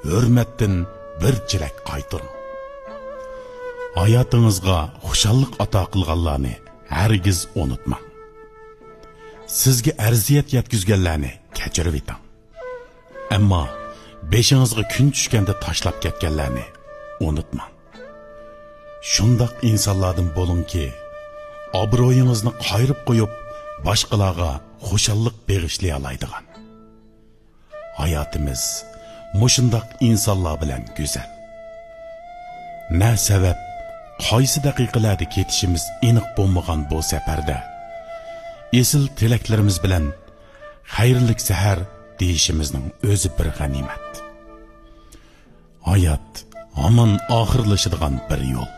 hürmettin bir çilek qaytırın. Hayatınızga xuşallık ata qılğanlarni hergiz unutmang. Sizge ərziyet yetkizgenlerni kechirib eting. Ammo beshingizga kun tushganda tashlab ketganlarni unutmang. Shundoq insonlardan bo'lingki, obro'yingizni qayrib qo'yib, boshqalarga xushallik beg'ishlay oladigan. Hayotimiz mushundoq insonlar bilan go'zal. Na sabab, qaysi daqiqalarda ketishimiz aniq bo'lmagan bu safarda esil tilaklarimiz bilan xayrli sahar deyishimizning o'zi bir g'animat. Hayot hamon oxirlashadigan bir yo'l.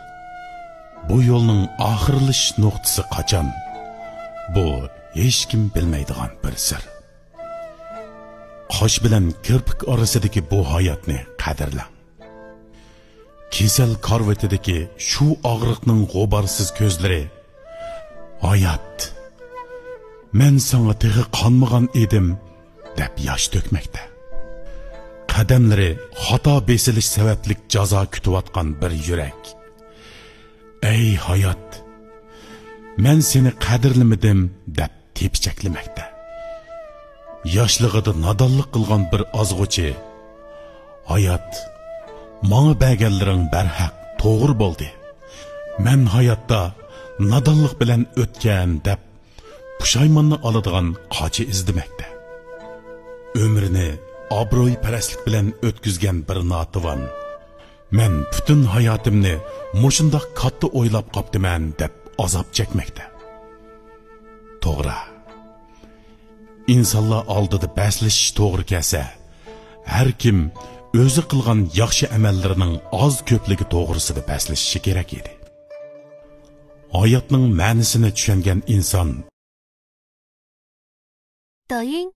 Bu yo'lning oxirlash nuqtasi qachon? Bu hech kim bilmaydigan bir sir. Qosh bilan kirpik orasidagi bu hayotni qadrlang. Kesel karvetidagi shu og'riqning g'uborsiz ko'zlari, hayot, men sana tig'i qonmagan edim deb yosh to'kmoqda. Qadamlari xato besilish sabablik jazo kutayotgan bir yurak. Ey hayot, men seni qadrlamadim deb tepichaklamoqda. Yoshlig'ida nodonlik qilgan bir ozg'uchi, hayot, manga berganlaring barhaq, to'g'ri bo'ldi. Men hayotda nodonlik bilan o'tgan deb pushaymonni oladigan qochi izlamoqda. Ömrünü obro'y parastlik bilan o'tkazgan bir notivan, men butun hayotimni mushundoq katta o'ylab qoptiman deb azob chekmoqda. To'g'ri. İnsanlar oldida baslashish to'g'ri kelsa, har kim o'zi qilgan yaxshi amallarining oz ko'pligi to'g'risida baslashishi kerak edi. Hayotning ma'nosini tushungan inson 抖音